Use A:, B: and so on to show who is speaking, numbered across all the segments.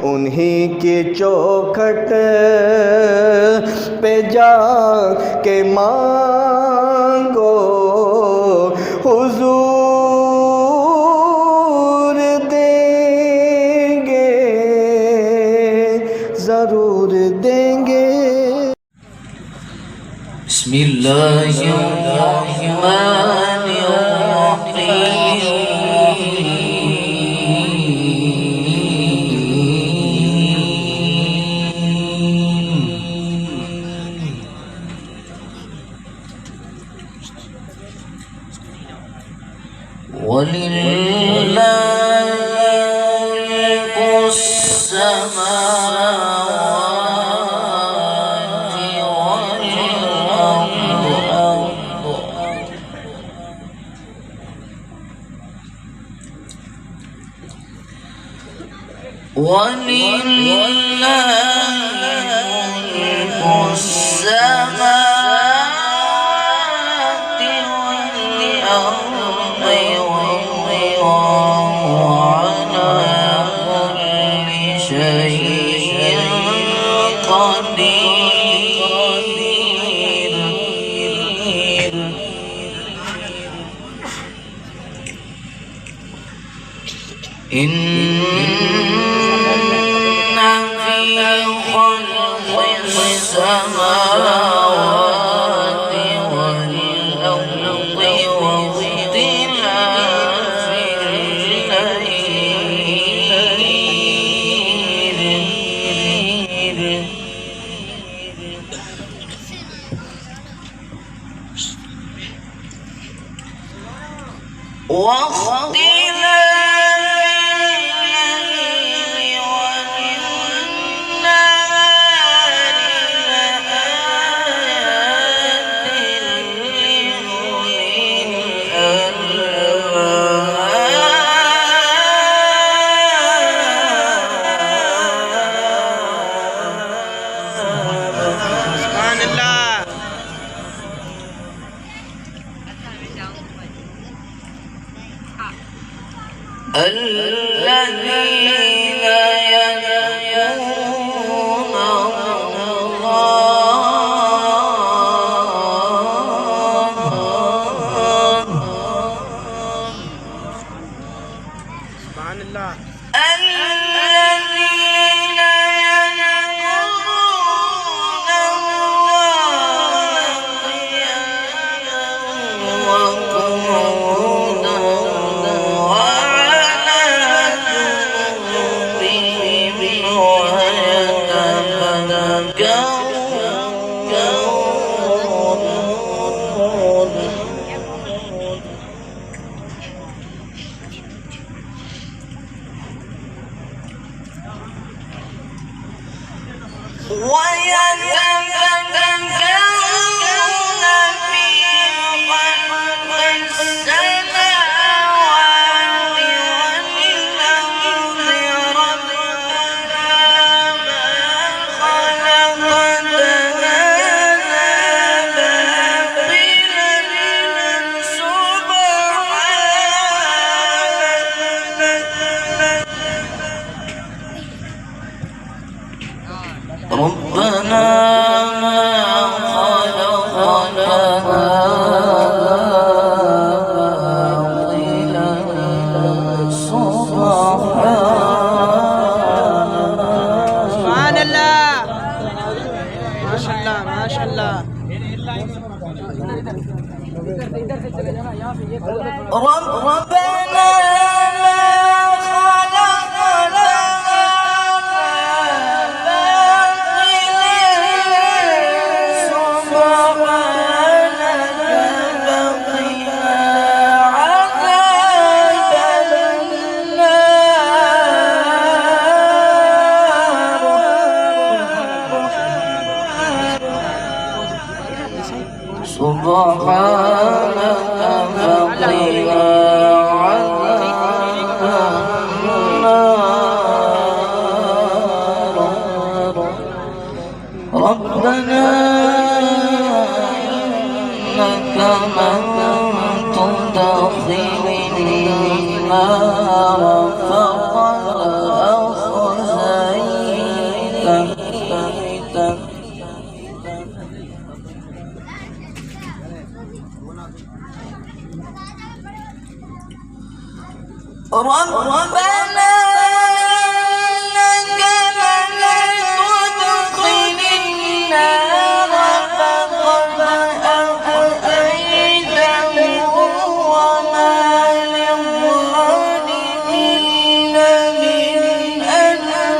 A: उन्हीं की चौखट पे जा के मांगो हुजूर देंगे, ज़रूर देंगे।
B: ولله ملك السماوات والأرض ولله ملك السماوات والأرض وعلى كل شيء قدير. إن في خلق السماوات والأرض واختلاف الليل الذين يذكرون الله سبحان الله الذين يذكرون الله قياما وقعودا ربنا ما خلقت باطلا سبحان الله ما شاء الله ما شاء الله. ربنا ربنا إنك من تدخل النار فقد أخزيته
C: ربنا إنك من تدخل النار فقد أخزيته وما للظالمين من أنصار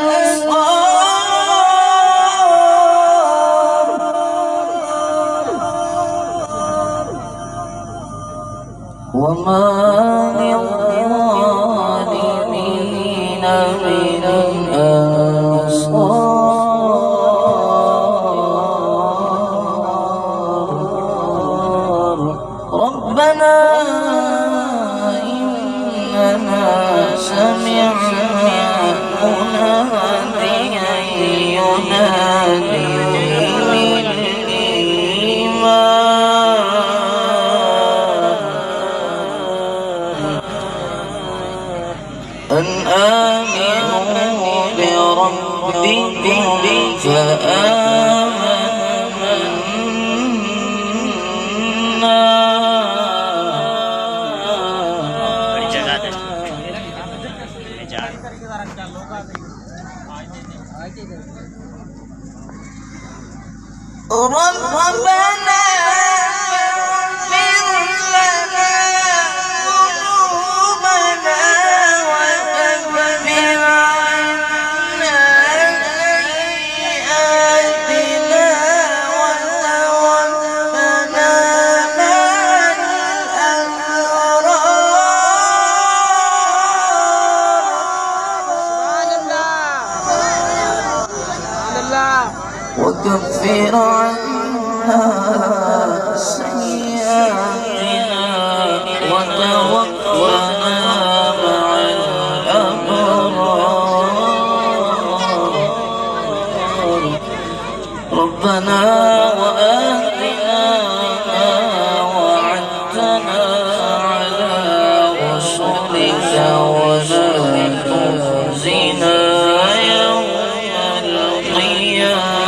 C: وما للظالمين من أنصار ربنا إننا سمعنا مناديا ينادي أن آمنوا بربكم ربنا اغفر لنا ذنوبنا وكفر عنا سيئاتنا وتوفنا مع الأبرار وكفر عنا سيئاتنا وتوفنا مع الأبرار ربنا وآتنا ما وعدتنا على رسلك ولا تخزنا يوم القيامة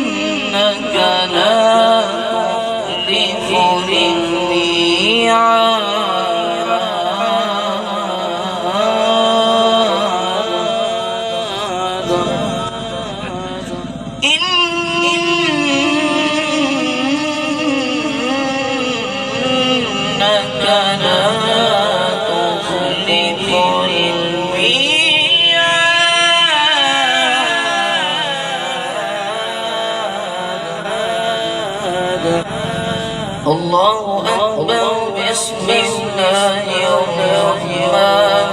C: إنك لا تخلف الميعاد إنك لا تخلف الميعاد الله أكبر بسم الله الرحمن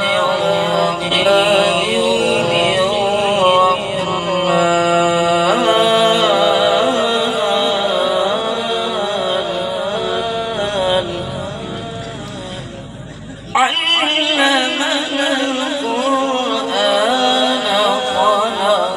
C: علمنا القرآن خلق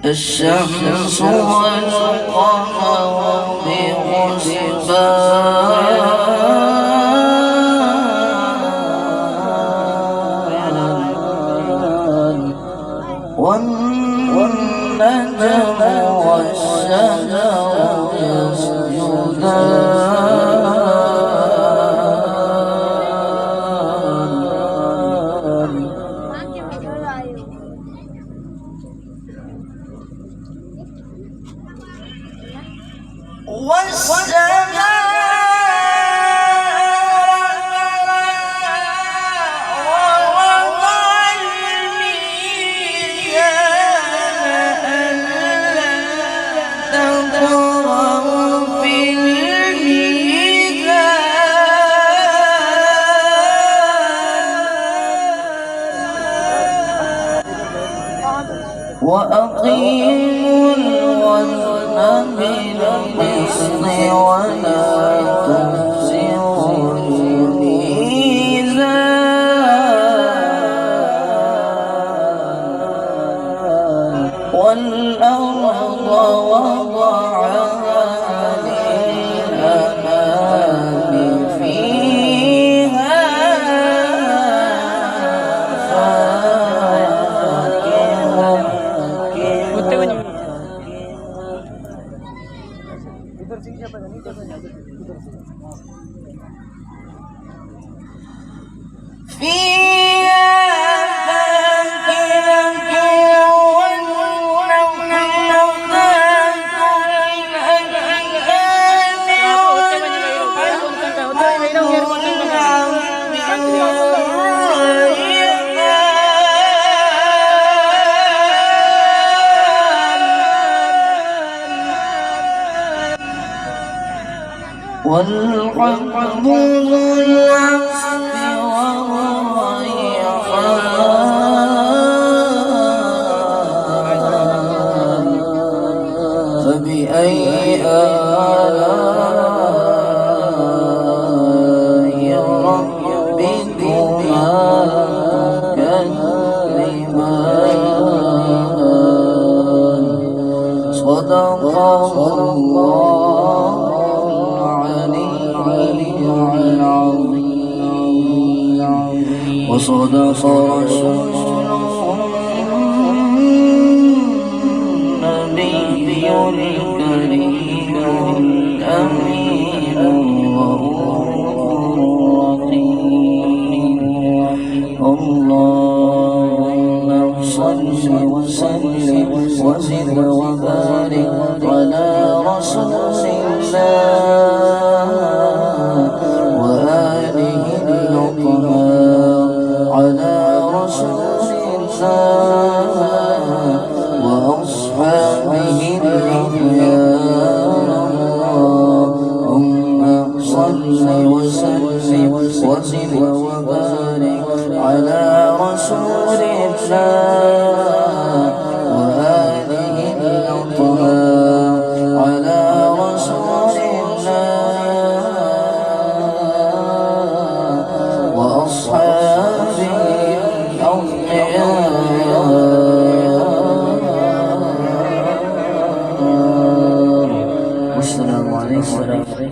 C: الشمس والقمر بحسبان والنجم والشجر يسجدان وأقيموا الوزن بالقسط ولا تخسروا الميزان والأرض وضعها للأنام فيها والحب ذو العصف والريحان فبأي آلاء ربكما تكذبان صدق الله العظيم وصدق رسوله النبي الكريم الأمين الرؤوف الرحيم اللهم صل وسلم وزد وبارك على رسول الله وآله الأطهار على رسول الله وأصحابه الأخيار اللهم صل وسلم وزد وبارك على رسول الله وآله الأطهار على رسول الله وأصحابه الأخيار والسلام عليكم.